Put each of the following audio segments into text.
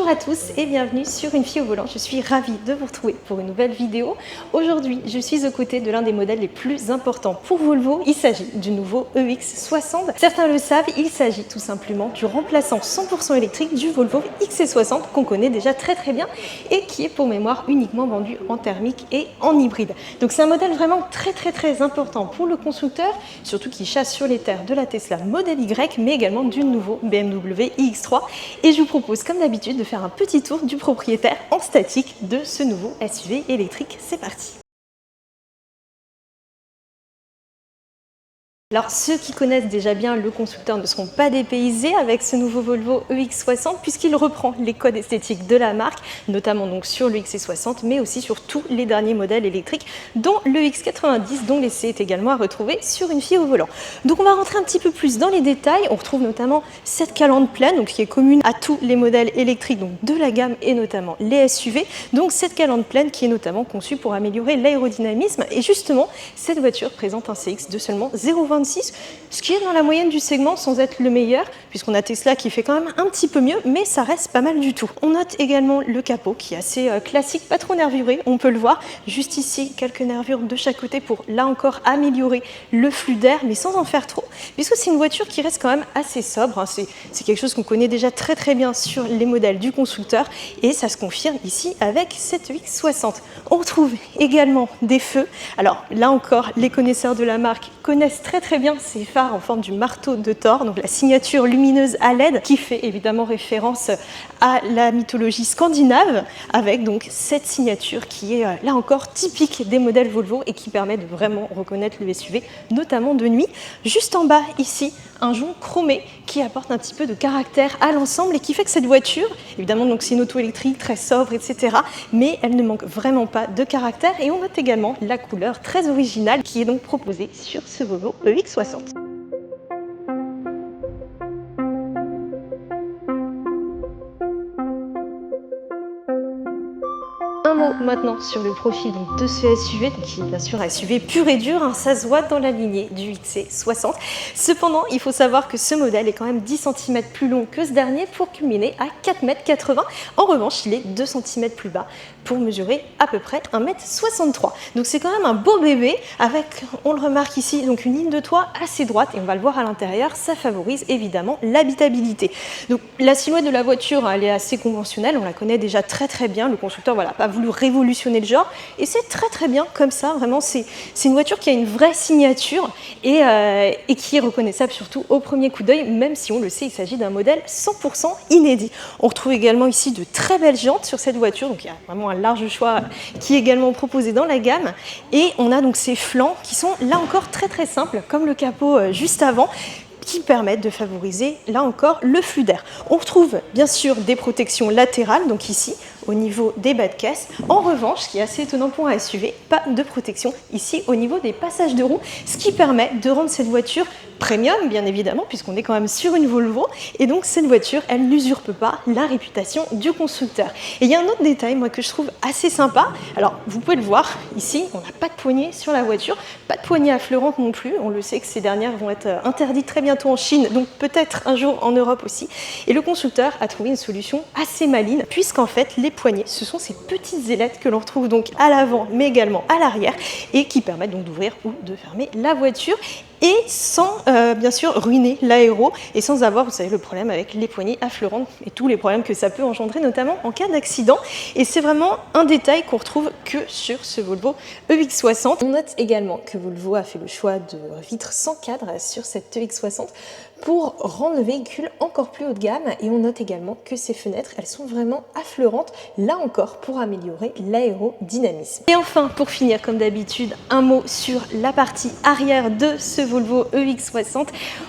Bonjour à tous et bienvenue sur Une fille au volant. Je suis ravie de vous retrouver pour une nouvelle vidéo. Aujourd'hui, je suis aux côtés de l'un des modèles les plus importants pour Volvo. Il s'agit du nouveau EX60. Certains le savent, il s'agit tout simplement du remplaçant 100% électrique du Volvo XC60 qu'on connaît déjà très bien et qui est pour mémoire uniquement vendu en thermique et en hybride. Donc c'est un modèle vraiment très important pour le constructeur, surtout qui chasse sur les terres de la Tesla Model Y, mais également du nouveau BMW iX3. Et je vous propose comme d'habitude de faire un petit tour du propriétaire en statique de ce nouveau SUV électrique. C'est parti! Alors ceux qui connaissent déjà bien le constructeur ne seront pas dépaysés avec ce nouveau Volvo EX60 puisqu'il reprend les codes esthétiques de la marque, notamment donc sur le XC60 mais aussi sur tous les derniers modèles électriques dont le X90 dont l'essai est également à retrouver sur Une fille au volant. Donc on va rentrer un petit peu plus dans les détails. On retrouve notamment cette calandre pleine donc, qui est commune à tous les modèles électriques donc, de la gamme et notamment les SUV. Donc cette calandre pleine qui est notamment conçue pour améliorer l'aérodynamisme et justement cette voiture présente un CX de seulement 0,26, ce qui est dans la moyenne du segment sans être le meilleur, puisqu'on a Tesla qui fait quand même un petit peu mieux, mais ça reste pas mal du tout. On note également le capot qui est assez classique, pas trop nervuré, on peut le voir. Juste ici, quelques nervures de chaque côté pour, là encore, améliorer le flux d'air, mais sans en faire trop, puisque c'est une voiture qui reste quand même assez sobre. C'est quelque chose qu'on connaît déjà très bien sur les modèles du constructeur, et ça se confirme ici avec cette X60. On retrouve également des feux. Alors là encore, les connaisseurs de la marque connaissent très bien ces phares en forme du marteau de Thor, donc la signature lumineuse à LED qui fait évidemment référence à la mythologie scandinave, avec donc cette signature qui est là encore typique des modèles Volvo et qui permet de vraiment reconnaître le SUV, notamment de nuit. Juste en bas ici, un jonc chromé qui apporte un petit peu de caractère à l'ensemble et qui fait que cette voiture, évidemment donc c'est une auto électrique très sobre, etc., mais elle ne manque vraiment pas de caractère. Et on note également la couleur très originale qui est donc proposée sur ce Volvo EX60. Un mot maintenant sur le profil de ce SUV, qui est bien sûr un SUV pur et dur, hein, ça se voit dans la lignée du XC60. Cependant, il faut savoir que ce modèle est quand même 10 cm plus long que ce dernier pour culminer à 4,80 m. En revanche, il est 2 cm plus bas pour mesurer à peu près 1,63 m. Donc c'est quand même un beau bébé avec, on le remarque ici, donc une ligne de toit assez droite et on va le voir à l'intérieur, ça favorise évidemment l'habitabilité. Donc la silhouette de la voiture, elle est assez conventionnelle, on la connaît déjà très bien. Le constructeur voilà, pas voulu révolutionner le genre et c'est très bien comme ça. Vraiment, c'est une voiture qui a une vraie signature et qui est reconnaissable surtout au premier coup d'œil, même si on le sait, il s'agit d'un modèle 100% inédit. On retrouve également ici de très belles jantes sur cette voiture, donc il y a vraiment un large choix qui est également proposé dans la gamme. Et on a donc ces flancs qui sont là encore très simples, comme le capot juste avant, qui permettent de favoriser là encore le flux d'air. On retrouve bien sûr des protections latérales, donc ici au niveau des bas de caisse. En revanche, ce qui est assez étonnant pour un SUV, pas de protection ici au niveau des passages de roues, ce qui permet de rendre cette voiture premium, bien évidemment, puisqu'on est quand même sur une Volvo, et donc cette voiture, elle n'usurpe pas la réputation du constructeur. Et il y a un autre détail, moi, que je trouve assez sympa. Alors, vous pouvez le voir, ici, on n'a pas de poignée sur la voiture, pas de poignée affleurante non plus. On le sait que ces dernières vont être interdites très bientôt en Chine, donc peut-être un jour en Europe aussi. Et le constructeur a trouvé une solution assez maligne, puisqu'en fait, les poignées, ce sont ces petites ailettes que l'on retrouve donc à l'avant, mais également à l'arrière, et qui permettent donc d'ouvrir ou de fermer la voiture, et sans bien sûr ruiner l'aéro et sans avoir, vous savez, le problème avec les poignées affleurantes et tous les problèmes que ça peut engendrer, notamment en cas d'accident. Et c'est vraiment un détail qu'on retrouve que sur ce Volvo EX60. On note également que Volvo a fait le choix de vitres sans cadre sur cette EX60 pour rendre le véhicule encore plus haut de gamme, et on note également que ces fenêtres, elles sont vraiment affleurantes, là encore pour améliorer l'aérodynamisme. Et enfin, pour finir comme d'habitude, un mot sur la partie arrière de ce Volvo EX60.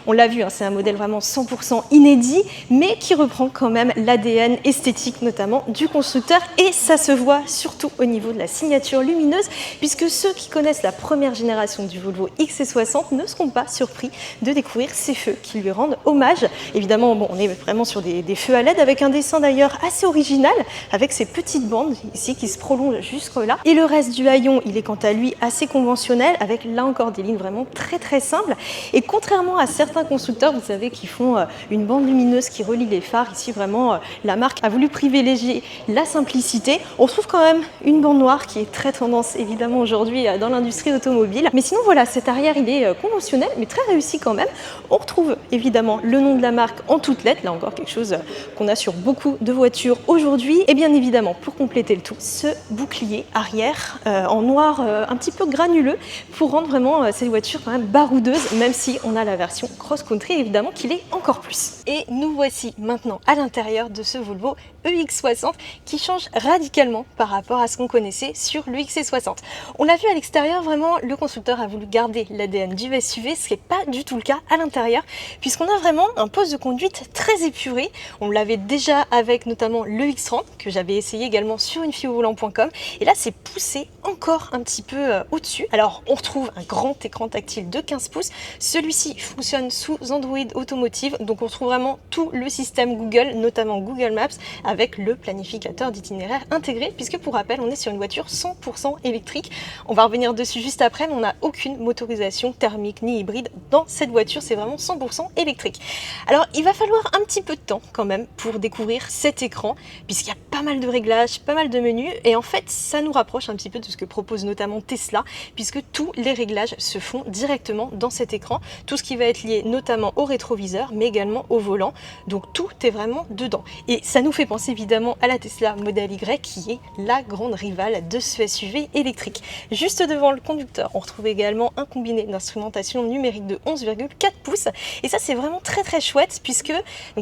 On l'a vu, hein, c'est un modèle vraiment 100% inédit, mais qui reprend quand même l'ADN esthétique notamment du constructeur, et ça se voit surtout au niveau de la signature lumineuse, puisque ceux qui connaissent la première génération du Volvo XC60 ne seront pas surpris de découvrir ces feux qui lui rendent hommage. Évidemment, bon, on est vraiment sur des feux à LED avec un dessin d'ailleurs assez original, avec ces petites bandes ici qui se prolongent jusque là. Et le reste du haillon, il est quant à lui assez conventionnel, avec là encore des lignes vraiment très simples. Et contrairement Contrairement à certains constructeurs, vous savez, qui font une bande lumineuse qui relie les phares, ici vraiment la marque a voulu privilégier la simplicité. On retrouve quand même une bande noire qui est très tendance évidemment aujourd'hui dans l'industrie automobile. Mais sinon voilà, cet arrière il est conventionnel mais très réussi quand même. On retrouve évidemment le nom de la marque en toutes lettres, là encore quelque chose qu'on a sur beaucoup de voitures aujourd'hui. Et bien évidemment, pour compléter le tout, ce bouclier arrière en noir un petit peu granuleux pour rendre vraiment cette voiture quand même baroudeuse, même si on a la version cross-country évidemment qu'il est encore plus. Et nous voici maintenant à l'intérieur de ce Volvo EX60 qui change radicalement par rapport à ce qu'on connaissait sur le XC60. On l'a vu à l'extérieur, vraiment le constructeur a voulu garder l'ADN du SUV, ce qui n'est pas du tout le cas à l'intérieur, puisqu'on a vraiment un poste de conduite très épuré. On l'avait déjà avec notamment le X30 que j'avais essayé également sur unefilleauvolant.com, et là c'est poussé encore un petit peu au-dessus. Alors on retrouve un grand écran tactile de 15 pouces, celui-ci fonctionne sous Android Automotive, donc on retrouve vraiment tout le système Google, notamment Google Maps, avec le planificateur d'itinéraire intégré, puisque pour rappel on est sur une voiture 100% électrique. On va revenir dessus juste après, mais on n'a aucune motorisation thermique ni hybride dans cette voiture, c'est vraiment 100% électrique. Alors il va falloir un petit peu de temps quand même pour découvrir cet écran, puisqu'il y a pas mal de réglages, pas mal de menus, et en fait ça nous rapproche un petit peu de ce que propose notamment Tesla, puisque tous les réglages se font directement dans cet écran, tout ce qui va être lié notamment au rétroviseur, mais également au volant, donc tout est vraiment dedans. Et ça nous fait penser évidemment à la Tesla Model Y, qui est la grande rivale de ce SUV électrique. Juste devant le conducteur, on retrouve également un combiné d'instrumentation numérique de 11,4 pouces, et ça c'est vraiment très chouette, puisque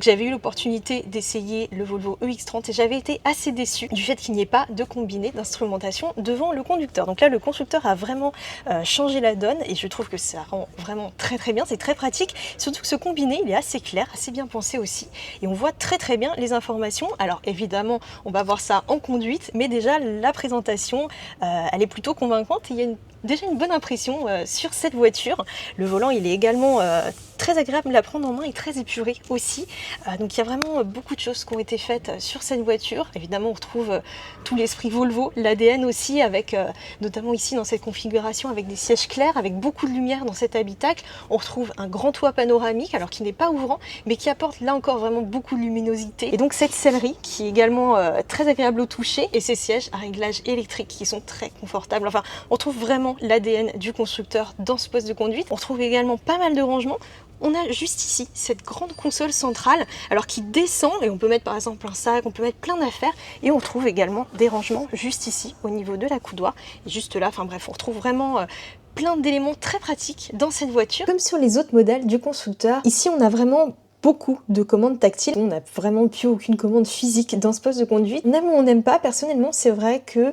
j'avais eu l'opportunité d'essayer le Volvo EX30 et j'avais été assez déçue du fait qu'il n'y ait pas de combiné d'instrumentation devant le conducteur. Donc là le constructeur a vraiment changé la donne, et je trouve que ça rend vraiment très bien, c'est très pratique, surtout que ce combiné il est assez clair, assez bien pensé aussi, et on voit très bien les informations. Alors évidemment on va voir ça en conduite, mais déjà la présentation elle est plutôt convaincante, et il y a déjà une bonne impression sur cette voiture. Le volant il est également très agréable à prendre en main et très épuré aussi, donc il y a vraiment beaucoup de choses qui ont été faites sur cette voiture. Évidemment on retrouve tout l'esprit Volvo, l'ADN aussi, avec notamment ici dans cette configuration avec des sièges clairs, avec beaucoup de lumière dans cet habitacle. On retrouve un grand toit panoramique, alors qui n'est pas ouvrant mais qui apporte là encore vraiment beaucoup de luminosité, et donc cette sellerie qui est également très agréable au toucher, et ces sièges à réglage électrique qui sont très confortables. Enfin on trouve vraiment l'ADN du constructeur dans ce poste de conduite. On retrouve également pas mal de rangements. On a juste ici cette grande console centrale, alors qui descend, et on peut mettre par exemple un sac, on peut mettre plein d'affaires, et on retrouve également des rangements juste ici au niveau de la coudoir, et juste là, enfin bref, on retrouve vraiment plein d'éléments très pratiques dans cette voiture. Comme sur les autres modèles du constructeur, ici on a vraiment beaucoup de commandes tactiles. On n'a vraiment plus aucune commande physique dans ce poste de conduite. On aime ou on n'aime pas. Personnellement, c'est vrai que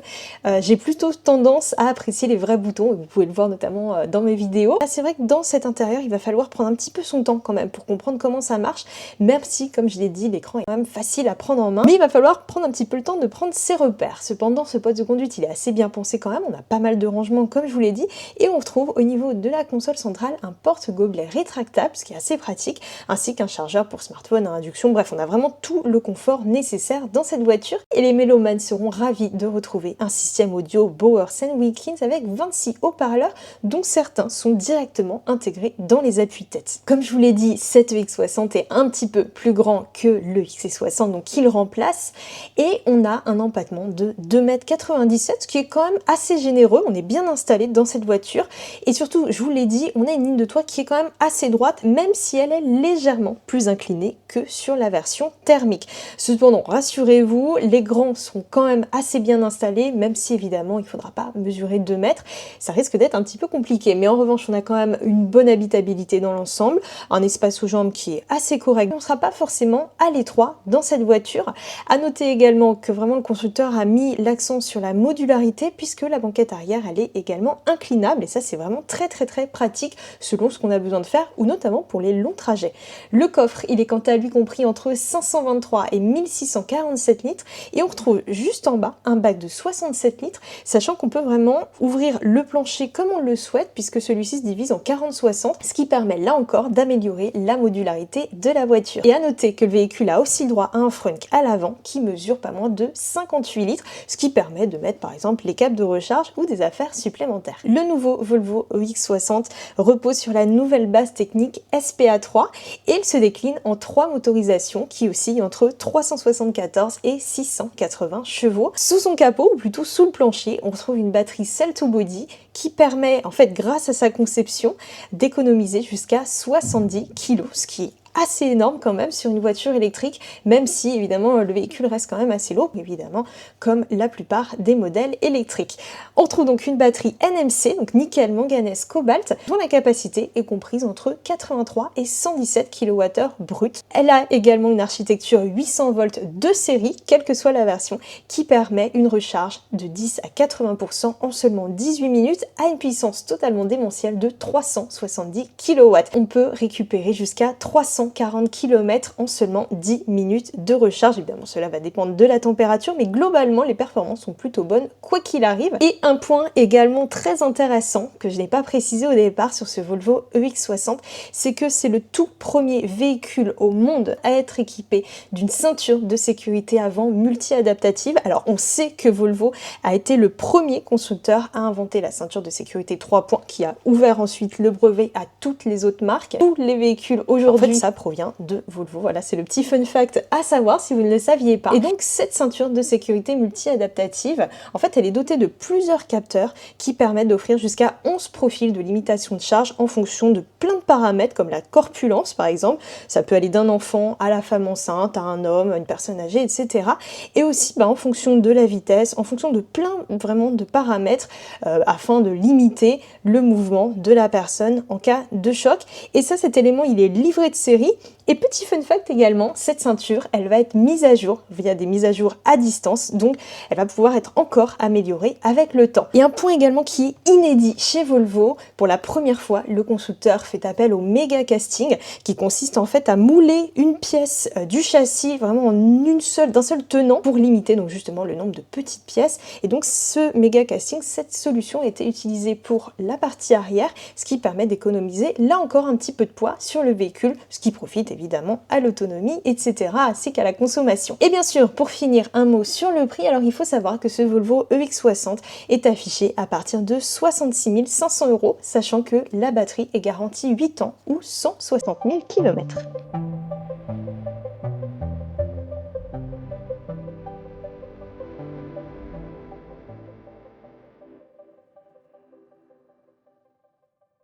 j'ai plutôt tendance à apprécier les vrais boutons. Vous pouvez le voir notamment dans mes vidéos. C'est vrai que dans cet intérieur, il va falloir prendre un petit peu son temps quand même pour comprendre comment ça marche. Même si, comme je l'ai dit, l'écran est quand même facile à prendre en main. Mais il va falloir prendre un petit peu le temps de prendre ses repères. Cependant, ce poste de conduite, il est assez bien pensé quand même. On a pas mal de rangements, comme je vous l'ai dit. Et on retrouve au niveau de la console centrale un porte-gobelet rétractable, ce qui est assez pratique, ainsi qu'un chargeur pour smartphone à induction. Bref, on a vraiment tout le confort nécessaire dans cette voiture, et les mélomanes seront ravis de retrouver un système audio Bowers & Wilkins avec 26 haut-parleurs, dont certains sont directement intégrés dans les appuis-têtes. Comme je vous l'ai dit, cette EX60 est un petit peu plus grand que le XC60, donc il remplace, et on a un empattement de 2,97 m, ce qui est quand même assez généreux. On est bien installé dans cette voiture, et surtout, je vous l'ai dit, on a une ligne de toit qui est quand même assez droite, même si elle est légèrement plus inclinée que sur la version thermique. Cependant, rassurez-vous, les grands sont quand même assez bien installés, même si évidemment il ne faudra pas mesurer 2 mètres, ça risque d'être un petit peu compliqué, mais en revanche on a quand même une bonne habitabilité dans l'ensemble, un espace aux jambes qui est assez correct, on ne sera pas forcément à l'étroit dans cette voiture. À noter également que vraiment le constructeur a mis l'accent sur la modularité, puisque la banquette arrière elle est également inclinable, et ça c'est vraiment très pratique selon ce qu'on a besoin de faire, ou notamment pour les longs trajets. Le coffre, il est quant à lui compris entre 523 et 1647 litres et on retrouve juste en bas un bac de 67 litres, sachant qu'on peut vraiment ouvrir le plancher comme on le souhaite puisque celui-ci se divise en 40-60, ce qui permet là encore d'améliorer la modularité de la voiture. Et à noter que le véhicule a aussi le droit à un frunk à l'avant qui mesure pas moins de 58 litres, ce qui permet de mettre par exemple les câbles de recharge ou des affaires supplémentaires. Le nouveau Volvo EX60 repose sur la nouvelle base technique SPA3 et il se décline en 3 motorisations qui oscillent entre 374 et 680 chevaux. Sous son capot, ou plutôt sous le plancher, on retrouve une batterie Cell to Body qui permet, en fait, grâce à sa conception, d'économiser jusqu'à 70 kg, ce qui est assez énorme quand même sur une voiture électrique, même si évidemment le véhicule reste quand même assez lourd, évidemment comme la plupart des modèles électriques. On retrouve donc une batterie NMC, donc nickel, manganèse, cobalt, dont la capacité est comprise entre 83 et 117 kWh brut. Elle a également une architecture 800 volts de série, quelle que soit la version, qui permet une recharge de 10 à 80% en seulement 18 minutes à une puissance totalement démentielle de 370 kW. On peut récupérer jusqu'à 340 km en seulement 10 minutes de recharge. Évidemment, cela va dépendre de la température, mais globalement, les performances sont plutôt bonnes, quoi qu'il arrive. Et un point également très intéressant, que je n'ai pas précisé au départ sur ce Volvo EX60, c'est que c'est le tout premier véhicule au monde à être équipé d'une ceinture de sécurité avant multi-adaptative. Alors, on sait que Volvo a été le premier constructeur à inventer la ceinture de sécurité 3 points, qui a ouvert ensuite le brevet à toutes les autres marques. Tous les véhicules aujourd'hui, ça provient de Volvo. Voilà, c'est le petit fun fact à savoir si vous ne le saviez pas. Et donc cette ceinture de sécurité multi-adaptative, en fait, elle est dotée de plusieurs capteurs qui permettent d'offrir jusqu'à 11 profils de limitation de charge en fonction de plein de paramètres comme la corpulence par exemple. Ça peut aller d'un enfant à la femme enceinte, à un homme, à une personne âgée, etc. Et aussi en fonction de la vitesse, en fonction de plein vraiment de paramètres afin de limiter le mouvement de la personne en cas de choc. Et ça, cet élément, il est livré de série. Et petit fun fact également, cette ceinture, elle va être mise à jour via des mises à jour à distance, donc elle va pouvoir être encore améliorée avec le temps. Et un point également qui est inédit chez Volvo, pour la première fois, le constructeur fait appel au méga casting, qui consiste en fait à mouler une pièce du châssis vraiment en d'un seul tenant pour limiter donc justement le nombre de petites pièces. Et donc ce méga casting, cette solution a été utilisée pour la partie arrière, ce qui permet d'économiser là encore un petit peu de poids sur le véhicule, ce qui profite évidemment à l'autonomie, etc., ainsi qu'à la consommation. Et bien sûr, pour finir, un mot sur le prix. Alors il faut savoir que ce Volvo EX60 est affiché à partir de 66 500 €, sachant que la batterie est garantie 8 ans ou 160 000 km.